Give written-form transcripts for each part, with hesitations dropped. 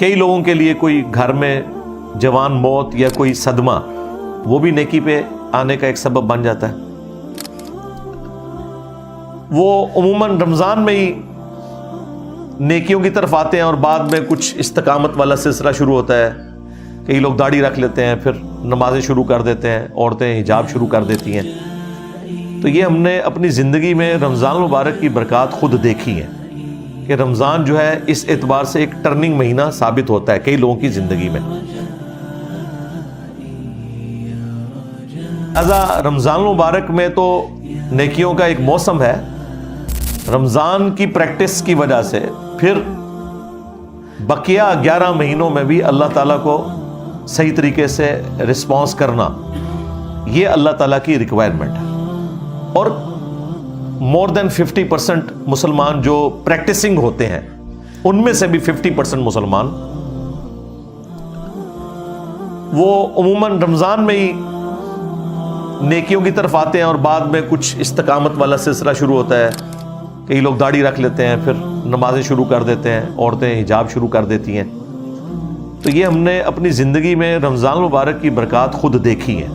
کئی لوگوں کے لیے کوئی گھر میں جوان موت یا کوئی صدمہ وہ بھی نیکی پہ آنے کا ایک سبب بن جاتا ہے. وہ عموماً رمضان میں ہی نیکیوں کی طرف آتے ہیں اور بعد میں کچھ استقامت والا سلسلہ شروع ہوتا ہے. کئی لوگ داڑھی رکھ لیتے ہیں، پھر نمازیں شروع کر دیتے ہیں، عورتیں حجاب شروع کر دیتی ہیں. تو یہ ہم نے اپنی زندگی میں رمضان المبارک کی برکات خود دیکھی ہیں کہ رمضان جو ہے اس اعتبار سے ایک ٹرننگ مہینہ ثابت ہوتا ہے کئی لوگوں کی زندگی میں. لہذا رمضان المبارک میں تو نیکیوں کا ایک موسم ہے. رمضان کی پریکٹس کی وجہ سے پھر بقیہ 11 مہینوں میں بھی اللہ تعالیٰ کو صحیح طریقے سے رسپانس کرنا یہ اللہ تعالیٰ کی ریکوائرمنٹ ہے. اور مور دین 50% مسلمان جو پریکٹسنگ ہوتے ہیں ان میں سے بھی 50% مسلمان وہ عموماً رمضان میں ہی نیکیوں کی طرف آتے ہیں اور بعد میں کچھ استقامت والا سلسلہ شروع ہوتا ہے. کئی لوگ داڑھی رکھ لیتے ہیں، پھر نمازیں شروع کر دیتے ہیں، عورتیں حجاب شروع کر دیتی ہیں. تو یہ ہم نے اپنی زندگی میں رمضان المبارک کی برکات خود دیکھی ہے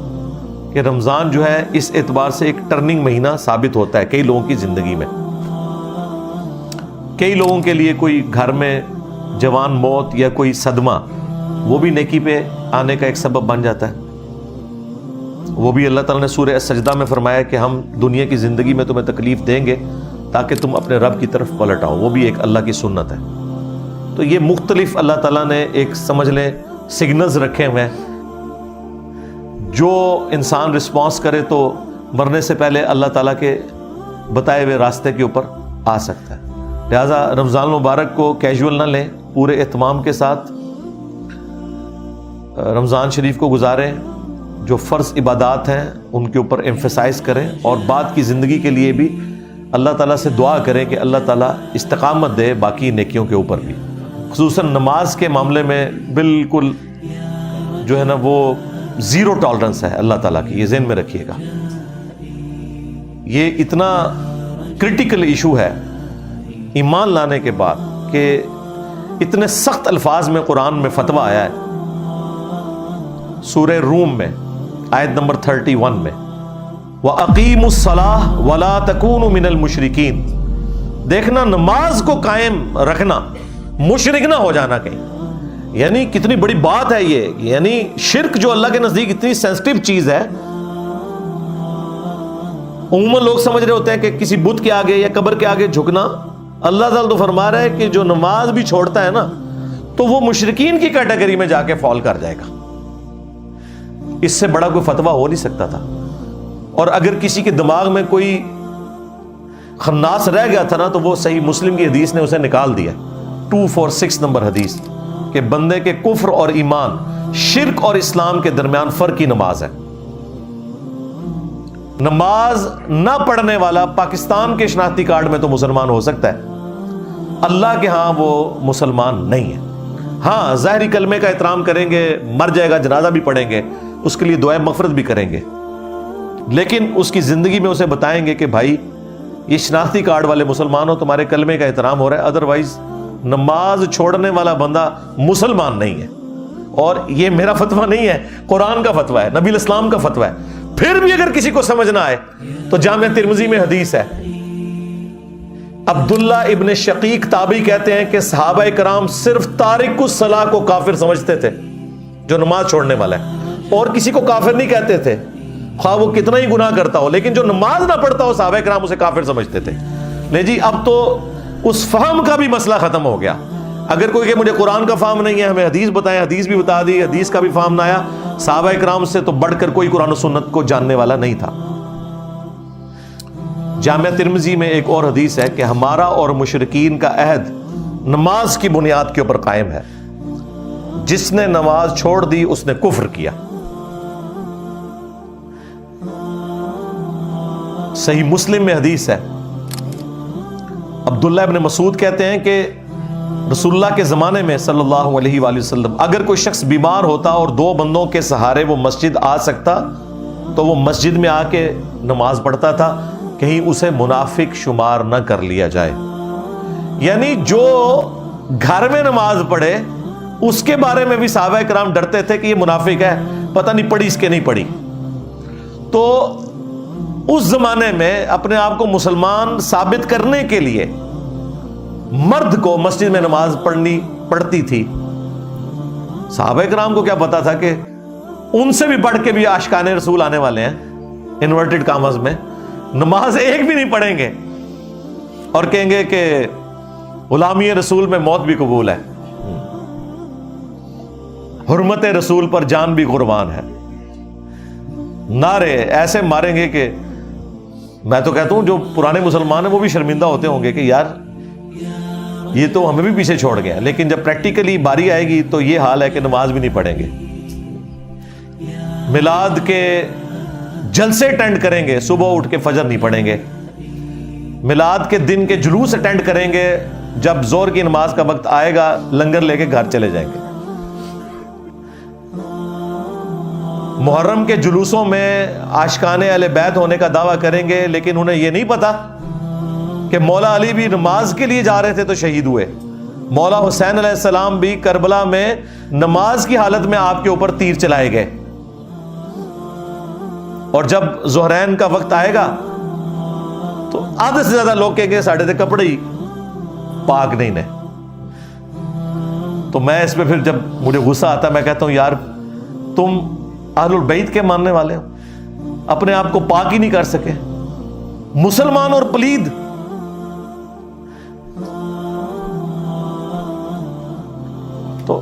کہ رمضان جو ہے اس اعتبار سے ایک ٹرننگ مہینہ ثابت ہوتا ہے کئی لوگوں کی زندگی میں. کئی لوگوں کے لیے کوئی گھر میں جوان موت یا کوئی صدمہ وہ بھی نیکی پہ آنے کا ایک سبب بن جاتا ہے. وہ بھی اللہ تعالیٰ نے سورہ السجدہ میں فرمایا کہ ہم دنیا کی زندگی میں تمہیں تکلیف دیں گے تاکہ تم اپنے رب کی طرف پلٹ آؤ. وہ بھی ایک اللہ کی سنت ہے. تو یہ مختلف اللہ تعالیٰ نے ایک سمجھ لیں سگنلز رکھے ہوئے ہیں. جو انسان رسپانس کرے تو مرنے سے پہلے اللہ تعالیٰ کے بتائے ہوئے راستے کے اوپر آ سکتا ہے. لہٰذا رمضان المبارک کو کیجول نہ لیں، پورے اہتمام کے ساتھ رمضان شریف کو گزاریں. جو فرض عبادات ہیں ان کے اوپر ایمفیسائز کریں اور بعد کی زندگی کے لیے بھی اللہ تعالیٰ سے دعا کریں کہ اللہ تعالیٰ استقامت دے باقی نیکیوں کے اوپر بھی. خصوصاً نماز کے معاملے میں بالکل جو ہے نا وہ زیرو ٹالرنس ہے اللہ تعالیٰ کی. یہ ذہن میں رکھیے گا. یہ اتنا کرٹیکل ایشو ہے ایمان لانے کے بعد کہ اتنے سخت الفاظ میں قرآن میں فتویٰ آیا ہے. سورہ روم میں آیت نمبر 31 میں وَأَقِيمُوا الصَّلَاةَ وَلَا تَكُونُوا مِنَ الْمُشْرِكِينَ. دیکھنا نماز کو قائم رکھنا، مشرک نہ ہو جانا کہیں. یعنی کتنی بڑی بات ہے یہ. یعنی شرک جو اللہ کے نزدیک اتنی سینسٹیو چیز ہے. عموماً لوگ سمجھ رہے ہوتے ہیں کہ کسی بت کے آگے یا قبر کے آگے جھکنا. اللہ تعالیٰ تو فرما رہا ہے کہ جو نماز بھی چھوڑتا ہے نا تو وہ مشرکین کی کیٹیگری میں جا کے فال کر جائے گا. اس سے بڑا کوئی فتویٰ ہو نہیں سکتا تھا. اور اگر کسی کے دماغ میں کوئی خناس رہ گیا تھا نا تو وہ صحیح مسلم کی حدیث نے اسے نکال دیا. 246 نمبر حدیث کہ بندے کے کفر اور ایمان، شرک اور اسلام کے درمیان فرق کی نماز ہے. نماز نہ پڑھنے والا پاکستان کے شناختی کارڈ میں تو مسلمان ہو سکتا ہے، اللہ کے ہاں وہ مسلمان نہیں ہے. ہاں ظاہری کلمے کا احترام کریں گے، مر جائے گا جنازہ بھی پڑھیں گے، اس کے لیے دعائے مغفرت بھی کریں گے، لیکن اس کی زندگی میں اسے بتائیں گے کہ بھائی یہ شناختی کارڈ والے مسلمان ہو، تمہارے کلمے کا احترام ہو رہا ہے، ادروائز نماز چھوڑنے والا بندہ مسلمان نہیں ہے. اور یہ میرا فتویٰ نہیں ہے، قرآن کا فتویٰ ہے، نبی الاسلام کا فتویٰ ہے. پھر بھی اگر کسی کو سمجھ نہ آئے تو جامع ترمذی میں حدیث ہے. عبداللہ ابن شقیق تابعی کہتے ہیں کہ صحابہ کرام صرف تارک الصلاۃ کو کافر سمجھتے تھے جو نماز چھوڑنے والا ہے، اور کسی کو کافر نہیں کہتے تھے خواہ وہ کتنا ہی گناہ کرتا ہو. لیکن جو نماز نہ پڑھتا ہو صحابہ کرام اسے کافر سمجھتے تھے. نہیں جی، اب تو اس فہم کا بھی مسئلہ ختم ہو گیا. اگر کوئی کہ مجھے قرآن کا فہم نہیں ہے، ہمیں حدیث بتائیں، حدیث بھی بتا دی، حدیث کا بھی فہم نہ آیا. صحابہ کرام سے تو بڑھ کر کوئی قرآن و سنت کو جاننے والا نہیں تھا. جامع ترمذی میں ایک اور حدیث ہے کہ ہمارا اور مشرکین کا عہد نماز کی بنیاد کے اوپر قائم ہے، جس نے نماز چھوڑ دی اس نے کفر کیا. صحیح مسلم میں حدیث ہے، عبداللہ ابن مسعود کہتے ہیں کہ رسول اللہ کے زمانے میں صلی اللہ علیہ وآلہ وسلم اگر کوئی شخص بیمار ہوتا اور 2 بندوں کے سہارے وہ مسجد آ سکتا تو وہ مسجد میں آ کے نماز پڑھتا تھا، کہیں اسے منافق شمار نہ کر لیا جائے. یعنی جو گھر میں نماز پڑھے اس کے بارے میں بھی صحابہ کرام ڈرتے تھے کہ یہ منافق ہے، پتہ نہیں پڑھی اس کے نہیں پڑھی. تو اس زمانے میں اپنے آپ کو مسلمان ثابت کرنے کے لیے مرد کو مسجد میں نماز پڑھنی پڑتی تھی. صحابہ کرام کو کیا پتا تھا کہ ان سے بھی بڑھ کے بھی عاشقان رسول آنے والے ہیں، انورٹڈ کامز میں، نماز ایک بھی نہیں پڑھیں گے اور کہیں گے کہ غلامی رسول میں موت بھی قبول ہے، حرمت رسول پر جان بھی قربان ہے. نعرے ایسے ماریں گے کہ میں تو کہتا ہوں جو پرانے مسلمان ہیں وہ بھی شرمندہ ہوتے ہوں گے کہ یار یہ تو ہمیں بھی پیچھے چھوڑ گیا. لیکن جب پریکٹیکلی باری آئے گی تو یہ حال ہے کہ نماز بھی نہیں پڑھیں گے. میلاد کے جلسے اٹینڈ کریں گے، صبح اٹھ کے فجر نہیں پڑھیں گے. میلاد کے دن کے جلوس اٹینڈ کریں گے، جب ظہر کی نماز کا وقت آئے گا لنگر لے کے گھر چلے جائیں گے. محرم کے جلوسوں میں عاشقان اہل بیت ہونے کا دعویٰ کریں گے، لیکن انہیں یہ نہیں پتا کہ مولا علی بھی نماز کے لیے جا رہے تھے تو شہید ہوئے. مولا حسین علیہ السلام بھی کربلا میں نماز کی حالت میں آپ کے اوپر تیر چلائے گئے. اور جب ظہرین کا وقت آئے گا تو آدھے سے زیادہ لوگ کہیں گے ساڑھے دے کپڑے ہی پاک نہیں نے. تو میں اس پہ پھر جب مجھے غصہ آتا میں کہتا ہوں یار تم اہل البیت کے ماننے والے ہو، اپنے آپ کو پاک ہی نہیں کر سکے، مسلمان اور پلید. تو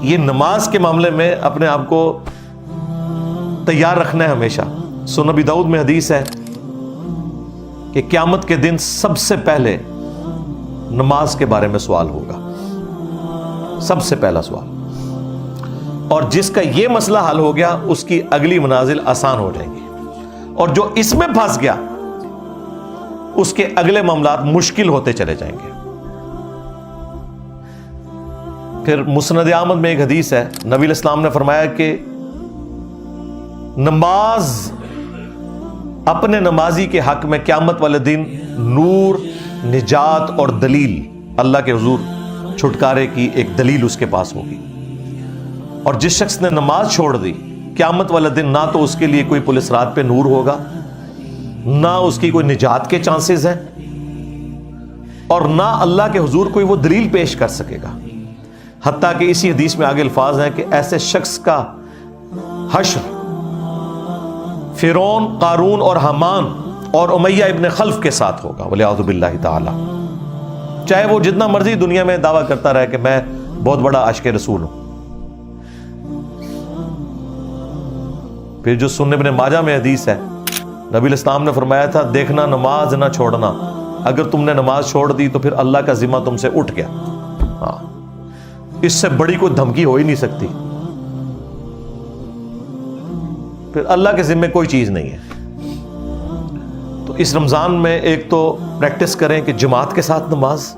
یہ نماز کے معاملے میں اپنے آپ کو تیار رکھنا ہے ہمیشہ. سنن ابی داؤد میں حدیث ہے کہ قیامت کے دن سب سے پہلے نماز کے بارے میں سوال ہوگا، سب سے پہلا سوال. اور جس کا یہ مسئلہ حل ہو گیا اس کی اگلی منازل آسان ہو جائیں گی، اور جو اس میں پھنس گیا اس کے اگلے معاملات مشکل ہوتے چلے جائیں گے. پھر مسند احمد میں ایک حدیث ہے، نبی علیہ السلام نے فرمایا کہ نماز اپنے نمازی کے حق میں قیامت والے دن نور، نجات اور دلیل، اللہ کے حضور چھٹکارے کی ایک دلیل اس کے پاس ہوگی. اور جس شخص نے نماز چھوڑ دی قیامت والے دن نہ تو اس کے لیے کوئی پولیس رات پہ نور ہوگا، نہ اس کی کوئی نجات کے چانسز ہیں، اور نہ اللہ کے حضور کوئی وہ دلیل پیش کر سکے گا. حتیٰ کہ اسی حدیث میں آگے الفاظ ہیں کہ ایسے شخص کا حشر فرعون، قارون اور حامان اور امیہ ابن خلف کے ساتھ ہوگا والعیاذ باللہ تعالی. چاہے وہ جتنا مرضی دنیا میں دعویٰ کرتا رہے کہ میں بہت بڑا عاشق رسول ہوں. پھر جو سنن ابن ماجہ میں حدیث ہے، نبی علیہ السلام نے فرمایا تھا دیکھنا نماز نہ چھوڑنا، اگر تم نے نماز چھوڑ دی تو پھر اللہ کا ذمہ تم سے اٹھ گیا. ہاں، اس سے بڑی کوئی دھمکی ہو ہی نہیں سکتی. پھر اللہ کے ذمہ کوئی چیز نہیں ہے. تو اس رمضان میں ایک تو پریکٹس کریں کہ جماعت کے ساتھ نماز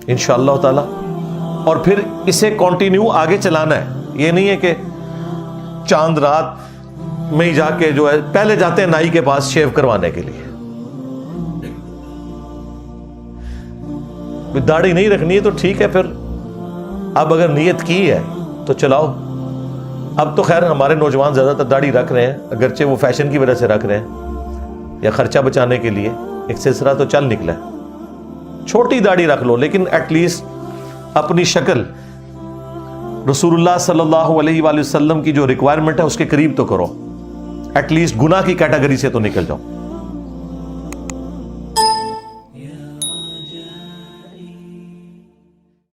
انشاءاللہ تعالی، اور پھر اسے کنٹینیو آگے چلانا ہے. یہ نہیں ہے کہ چاند رات میں ہی جا کے جو ہے پہلے جاتے ہیں نائی کے پاس شیو کروانے کے لیے، داڑھی نہیں رکھنی ہے تو ٹھیک ہے، پھر اب اگر نیت کی ہے تو چلاؤ. اب تو خیر ہمارے نوجوان زیادہ تر داڑھی رکھ رہے ہیں، اگرچہ وہ فیشن کی وجہ سے رکھ رہے ہیں یا خرچہ بچانے کے لیے، ایک سلسلہ تو چل نکلا ہے. چھوٹی داڑھی رکھ لو لیکن ایٹ لیسٹ اپنی شکل رسول اللہ صلی اللہ علیہ وآلہ وسلم کی جو ریکوائرمنٹ ہے اس کے قریب تو کرو. ایٹ لیسٹ گناہ کی کیٹیگری سے تو نکل جاؤ.